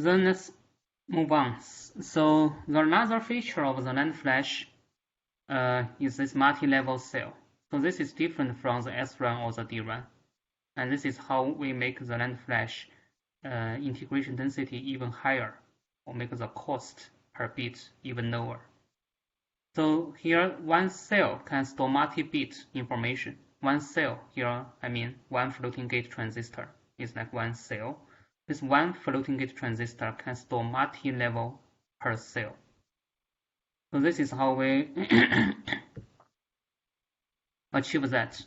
Then let's move on. So another feature of the NAND flash is this multi-level cell. So this is different from the SRAM or the DRAM. And this is how we make the NAND flash integration density even higher, or make the cost per bit even lower. So here, one cell can store multi-bit information. One cell here, I mean one floating gate transistor is like one cell. This one floating gate transistor can store multi-level per cell. So this is how we achieve that.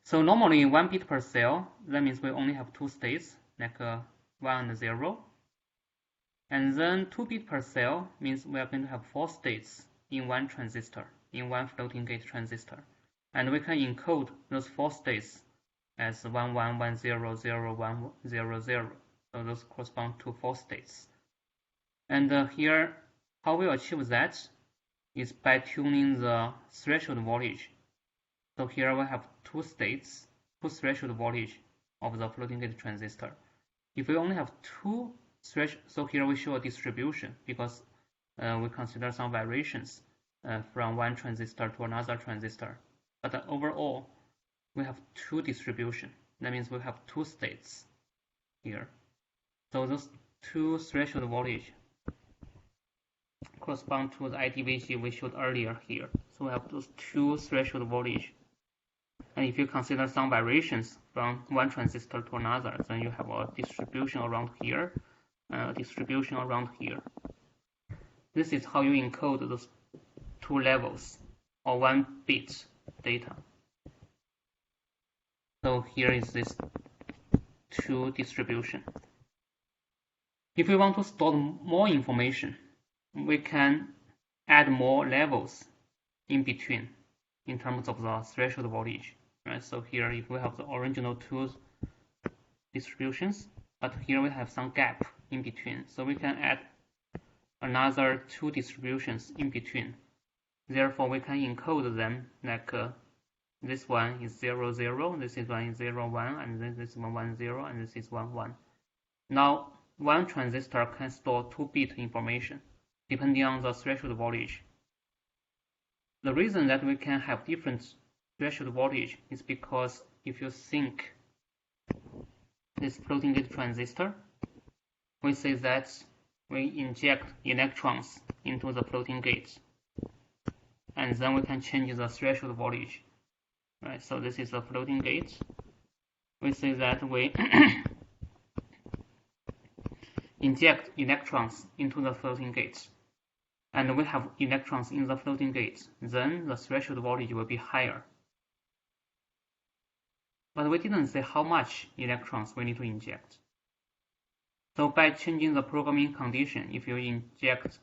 So normally 1 bit per cell, that means we only have 2 states, like 1 and 0. And then 2 bit per cell means we are going to have 4 states in one transistor, in one floating gate transistor. And we can encode those 4 states as 1, 1, 1, 0, 0, 1, 0, 0. So those correspond to 4 states. And here, how we achieve that is by tuning the threshold voltage. So here we have 2 states, 2 threshold voltage of the floating gate transistor. If we only have 2 threshold, so here we show a distribution because we consider some variations from one transistor to another transistor. But overall, we have 2 distribution. That means we have 2 states here. So those 2 threshold voltage correspond to the IDVG we showed earlier here. So we have those 2 threshold voltage. And if you consider some variations from one transistor to another, then you have a distribution around here, distribution around here. This is how you encode those 2 levels or 1 bit data. So here is this 2 distribution. If we want to store more information, we can add more levels in between in terms of the threshold voltage. Right? So here, if we have the original 2 distributions, but here we have some gap in between, so we can add another 2 distributions in between. Therefore, we can encode them like this one is 0, 0, this is one is 0, 1, and then this one 1, 0, and this is 1, 1. Now, one transistor can store 2-bit information depending on the threshold voltage. The reason that we can have different threshold voltage is because if you think this floating gate transistor, we say that we inject electrons into the floating gate, and then we can change the threshold voltage. Right, so this is a floating gate. We say that we inject electrons into the floating gate, and we have electrons in the floating gate, then the threshold voltage will be higher. But we didn't say how much electrons we need to inject. So by changing the programming condition, if you inject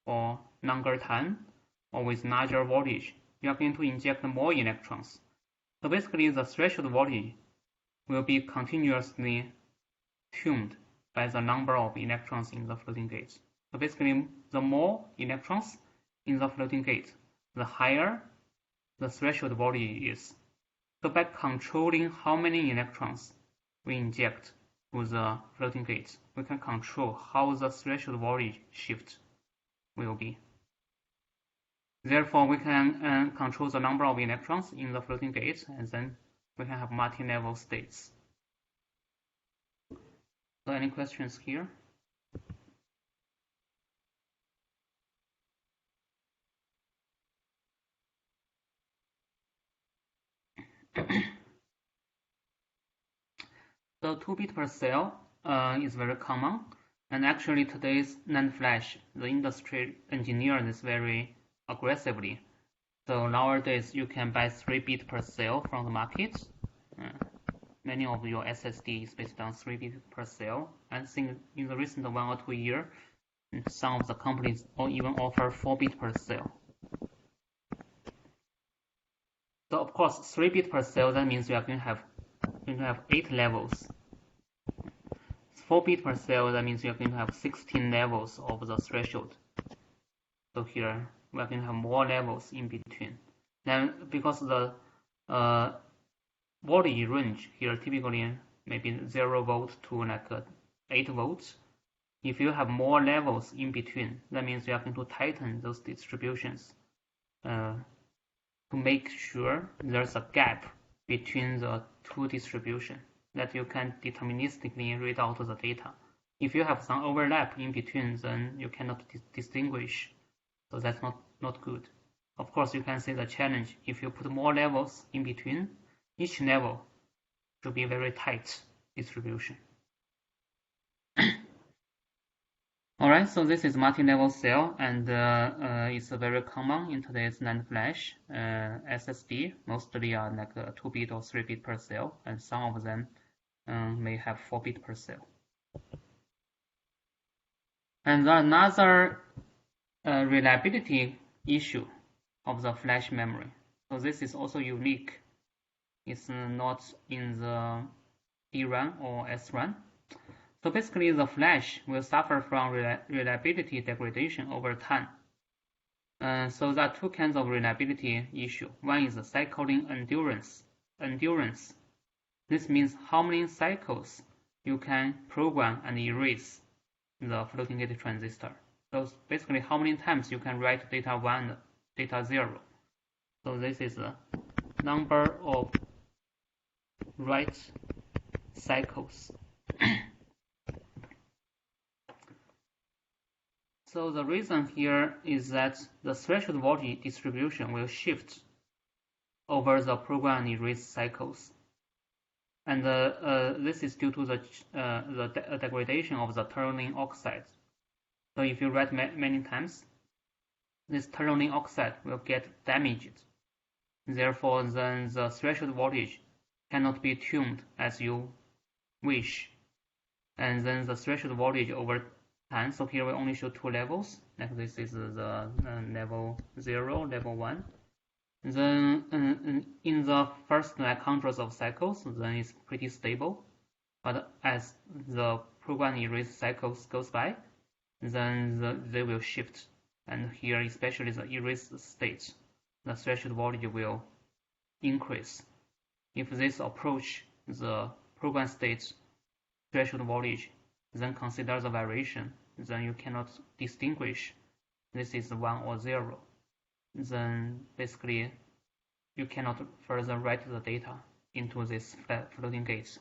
for longer time or with larger voltage, you are going to inject more electrons. So basically the threshold voltage will be continuously tuned by the number of electrons in the floating gate. So basically, the more electrons in the floating gate, the higher the threshold voltage is. So by controlling how many electrons we inject to the floating gate, we can control how the threshold voltage shift will be. Therefore, we can control the number of electrons in the floating gate, and then we can have multi-level states. So any questions here? So 2-bit per cell is very common, and actually today's NAND flash, the industry engineered this very aggressively. So nowadays you can buy 3-bit per cell from the market. Many of your SSD is based on 3-bit per cell. I think in the recent 1 or 2 years, some of the companies even offer 4-bit per cell. So of course, 3-bit per cell, that means you are going to have 8 levels. 4-bit per cell, that means you are going to have 16 levels of the threshold. So here we are going to have more levels in between. Then because the voltage range here typically maybe 0 volt to like 8 volts. if you have more levels in between, that means you are going to tighten those distributions to make sure there's a gap between the two distributions that you can deterministically read out the data. If you have some overlap in between, then you cannot distinguish. So that's not good. Of course, you can see the challenge. If you put more levels in between, each level should be very tight distribution. Alright, so this is multi-level cell, and it's very common in today's NAND flash. SSD mostly are like 2-bit or 3-bit per cell, and some of them may have 4-bit per cell. And another reliability issue of the flash memory. So this is also unique. It's not in the DRAM or SRAM. So basically, the flash will suffer from reliability degradation over time. So there are two kinds of reliability issue. One is the cycling endurance. This means how many cycles you can program and erase the floating gate transistor. So basically, how many times you can write data 1, data 0. So this is the number of write cycles. So the reason here is that the threshold voltage distribution will shift over the program erase cycles, and this is due to the degradation of the toluene oxide. So if you write many times, this toluene oxide will get damaged. Therefore, then the threshold voltage cannot be tuned as you wish, and then the threshold voltage over time. So here we only show two levels. Like this is the level 0, level 1. Then in the first like hundreds of cycles, then it's pretty stable. But as the program erase cycles goes by, then they will shift. And here, especially the erase state, the threshold voltage will increase. If this approach the program state threshold voltage, then consider the variation, then you cannot distinguish this is 1 or 0. Then basically you cannot further write the data into this floating gate.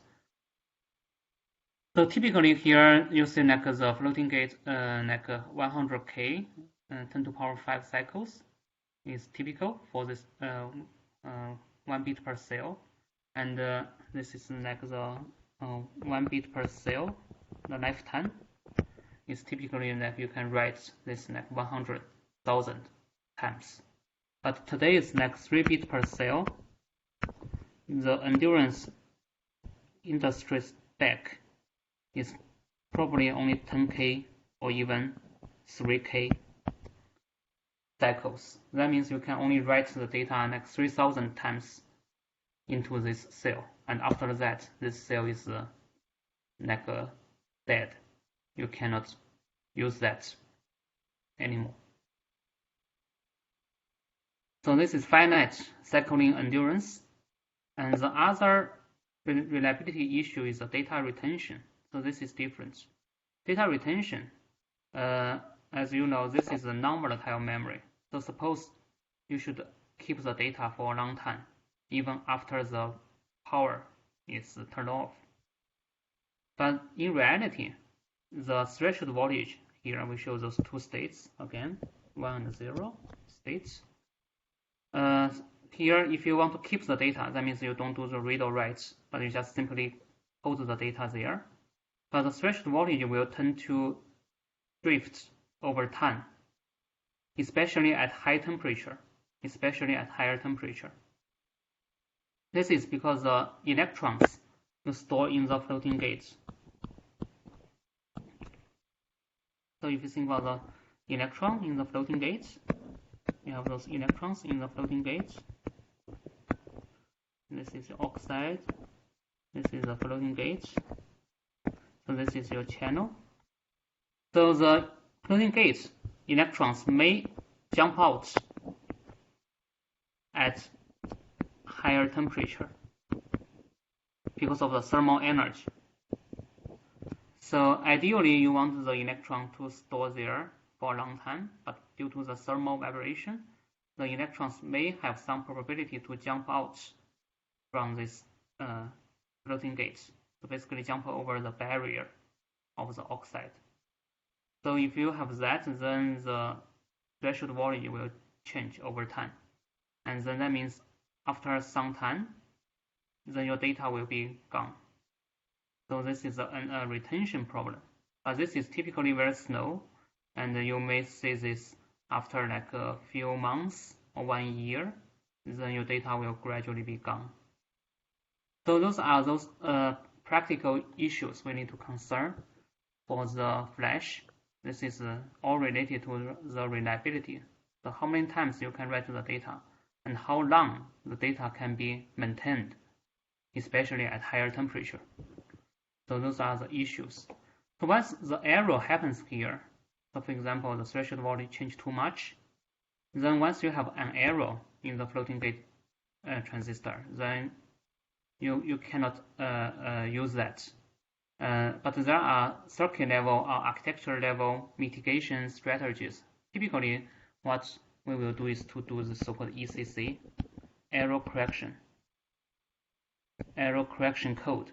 So typically here you see like the floating gate like 100K 10 to the power 5 cycles is typical for this 1 bit per cell, and this is like the 1 bit per cell. The lifetime is typically like you can write this like 100,000 times. But today is like 3 bit per cell. The endurance industry spec is probably only 10K or even 3K cycles. That means you can only write the data like 3,000 times into this cell, and after that this cell is like dead. You cannot use that anymore. So this is finite cycling endurance, and the other reliability issue is the data retention. So this is different. Data retention, as you know, this is a non-volatile memory. So suppose you should keep the data for a long time, even after the power is turned off. But in reality, the threshold voltage, here we show those two states again, 1 and 0 states. Here, if you want to keep the data, that means you don't do the read or write, but you just simply hold the data there. But the threshold voltage will tend to drift over time, especially at high temperature, higher temperature. This is because the electrons you store in the floating gate. So if you think about the electron in the floating gate, you have those electrons in the floating gate. This is the oxide. This is the floating gate. So this is your channel. So the floating gate electrons may jump out at higher temperature because of the thermal energy. So ideally, you want the electron to store there for a long time, but due to the thermal vibration, the electrons may have some probability to jump out from this floating gate, so basically jump over the barrier of the oxide. So if you have that, then the threshold volume will change over time, and then that means after some time, then your data will be gone. So this is a retention problem, but this is typically very slow, and you may see this after like a few months or 1 year, then your data will gradually be gone. So those are those practical issues we need to concern for the flash. This is all related to the reliability. So how many times you can write the data, and how long the data can be maintained, especially at higher temperature. So those are the issues. So once the error happens here, so for example, the threshold voltage change too much, then once you have an error in the floating gate transistor, then you cannot use that. But there are circuit level or architecture level mitigation strategies. Typically, what we will do is to do the so-called ECC, error correction code.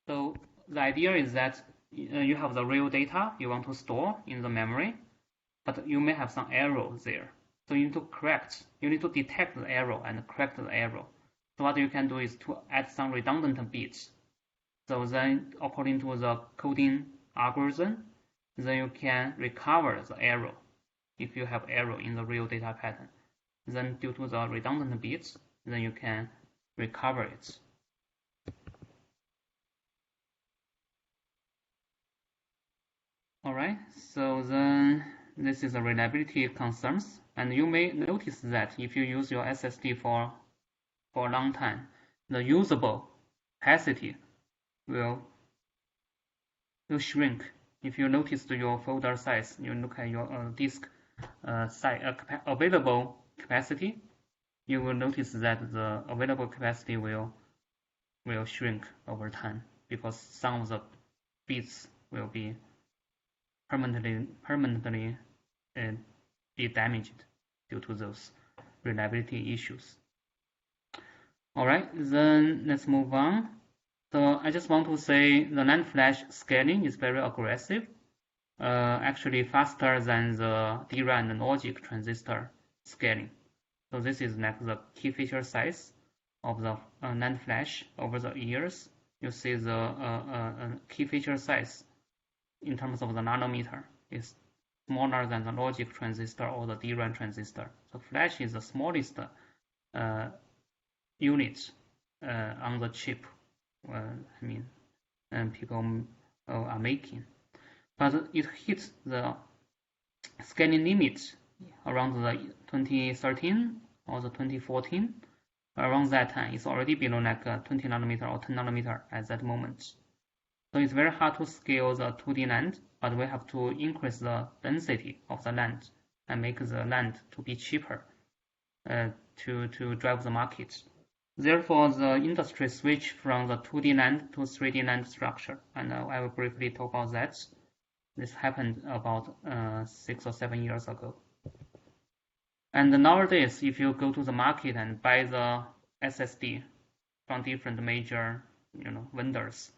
So the idea is that you have the real data you want to store in the memory, but you may have some error there. So you need to correct, you need to detect the error and correct the error. So what you can do is to add some redundant bits. So then according to the coding algorithm, then you can recover the error if you have error in the real data pattern. Then due to the redundant bits, then you can recover it. Alright, so then this is the reliability concerns, and you may notice that if you use your SSD for a long time, the usable capacity will shrink. If you notice your folder size, you look at your disk available capacity, you will notice that the available capacity will shrink over time because some of the bits will be permanently be damaged due to those reliability issues. Alright, then let's move on. So I just want to say the NAND flash scaling is very aggressive, actually faster than the DRAM and logic transistor scaling. So this is like the key feature size of the NAND flash over the years. You see the key feature size in terms of the nanometer is smaller than the logic transistor or the DRAM transistor. So flash is the smallest unit on the chip. People are making, but it hit the scaling limit around the 2013 or the 2014. Around that time, it's already below like 20 nanometer or 10 nanometer at that moment. So it's very hard to scale the 2D NAND, but we have to increase the density of the NAND and make the NAND to be cheaper to drive the market. Therefore, the industry switched from the 2D NAND to 3D NAND structure, and I will briefly talk about that. This happened about 6 or 7 years ago. And nowadays, if you go to the market and buy the SSD from different major vendors,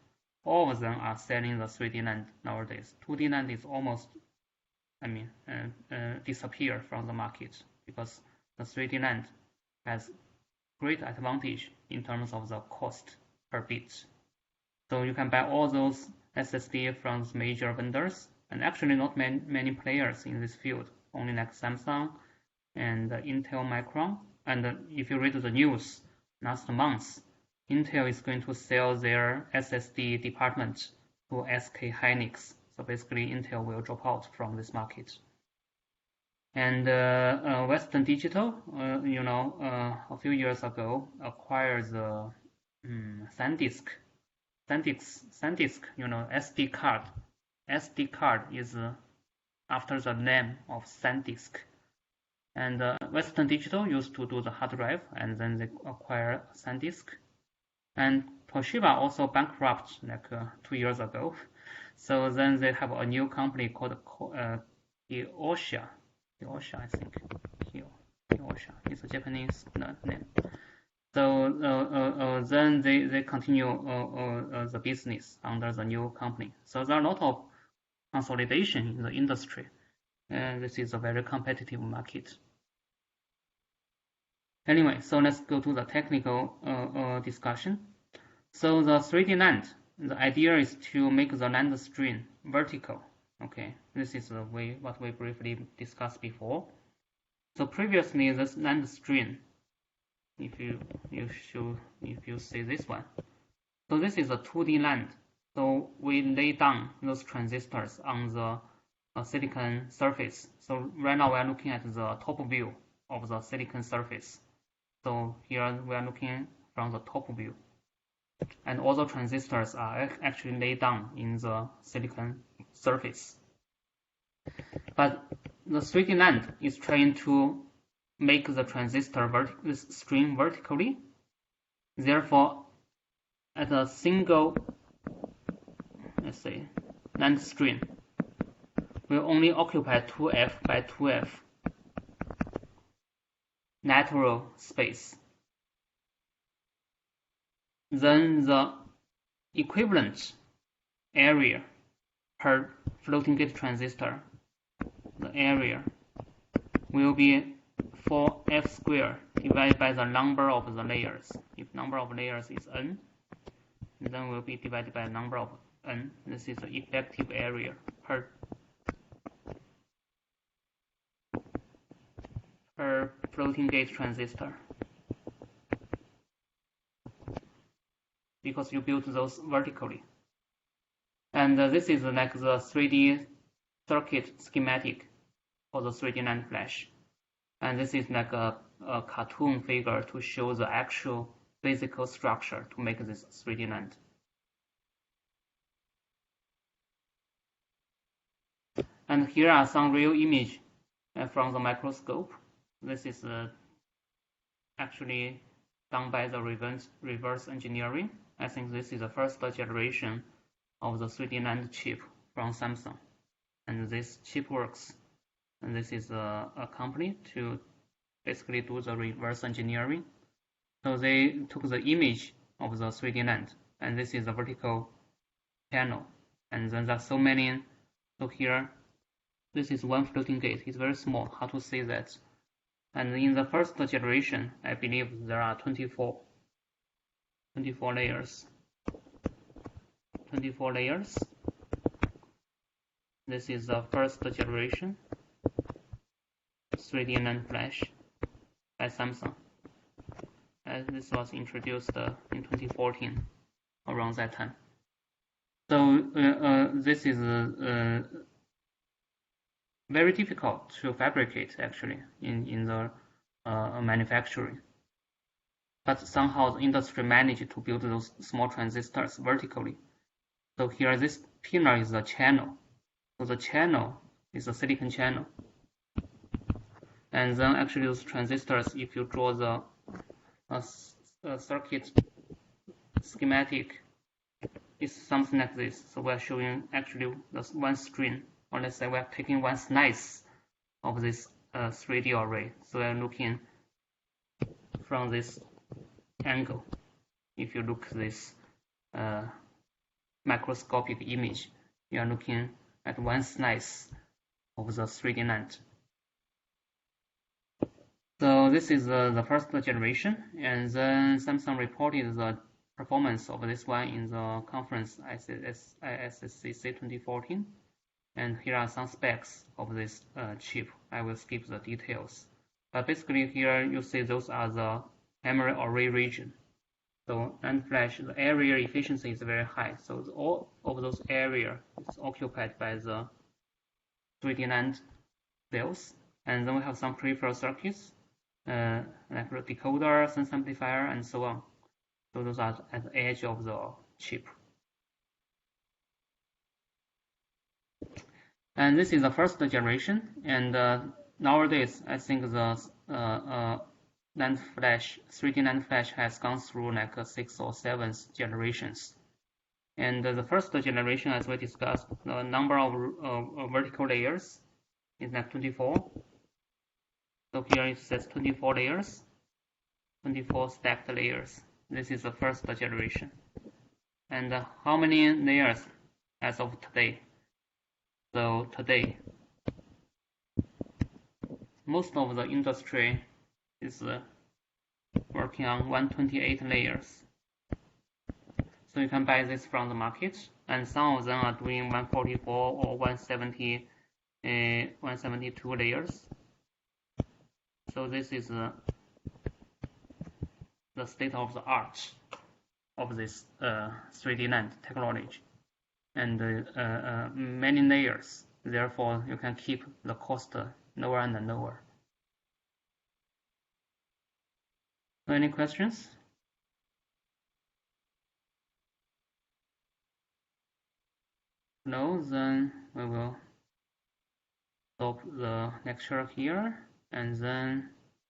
all of them are selling the 3D NAND nowadays. 2D NAND is almost, disappear from the market because the 3D NAND has great advantage in terms of the cost per bit. So you can buy all those SSD from major vendors, and actually not many players in this field, only like Samsung and Intel Micron. And if you read the news last month, Intel is going to sell their SSD department to SK Hynix. So basically Intel will drop out from this market. And Western Digital, a few years ago acquired the SanDisk. SanDisk, SD card. SD card is after the name of SanDisk. And Western Digital used to do the hard drive, and then they acquire SanDisk. And Toshiba also bankrupt like 2 years ago. So then they have a new company called Kioxia. Kioxia, I think. Kioxia. It's a Japanese name. So then they continue the business under the new company. So there are a lot of consolidation in the industry, and this is a very competitive market. Anyway, so let's go to the technical discussion. So the 3D NAND, the idea is to make the NAND string vertical. Okay, this is what we briefly discussed before. So previously, this NAND string, if you see this one, so this is a 2D NAND. So we lay down those transistors on the silicon surface. So right now we are looking at the top view of the silicon surface. So here we are looking from the top view. And all the transistors are actually laid down in the silicon surface. But the 3D NAND is trying to make the transistor string vertically. Therefore, at a single, let's say, NAND string will only occupy 2F by 2F natural space. Then the equivalent area per floating gate transistor, the area will be 4F squared divided by the number of the layers. If number of layers is n, then will be divided by number of n. This is the effective area per floating gate transistor, because you build those vertically. And this is like the 3D circuit schematic for the 3D NAND flash. And this is like a cartoon figure to show the actual physical structure to make this 3D NAND. And here are some real images from the microscope. This is actually done by the reverse engineering. I think this is the first generation of the 3D NAND chip from Samsung. And this chip works. And this is a company to basically do the reverse engineering. So they took the image of the 3D NAND, and this is a vertical channel. And then there are so many. So here, this is one floating gate. It's very small. How to see that? And in the first generation, I believe there are 24 layers. 24 layers. This is the first generation 3D NAND flash by Samsung. And this was introduced in 2014, around that time. So this is very difficult to fabricate actually in the manufacturing. But somehow the industry managed to build those small transistors vertically. So here this pillar is the channel. So the channel is a silicon channel. And then actually those transistors, if you draw the circuit schematic, it's something like this. So we're showing actually the one string, or let's say we're taking one slice of this 3D array. So we're looking from this angle. If you look at this macroscopic image, you are looking at one slice of the 3D NAND. So this is the first generation, and then Samsung reported the performance of this one in the conference ISSCC 2014. And here are some specs of this chip. I will skip the details. But basically here you see those are the memory array region. So NAND flash, the area efficiency is very high. So all of those area is occupied by the 3D NAND cells. And then we have some peripheral circuits, like a decoder, sense amplifier, and so on. So those are at the edge of the chip. And this is the first generation. And nowadays, I think the NAND Flash, 3D NAND Flash has gone through like 6 or 7 generations. And the first generation, as we discussed, the number of vertical layers is like 24. So here it says 24 layers, 24 stacked layers. This is the first generation. And how many layers as of today? So today, most of the industry is working on 128 layers. So you can buy this from the market, and some of them are doing 144 or 170, 172 layers. So this is the state of the art of this 3D NAND technology, and many layers. Therefore, you can keep the cost lower and lower. Any questions? No, then we will stop the lecture here, and then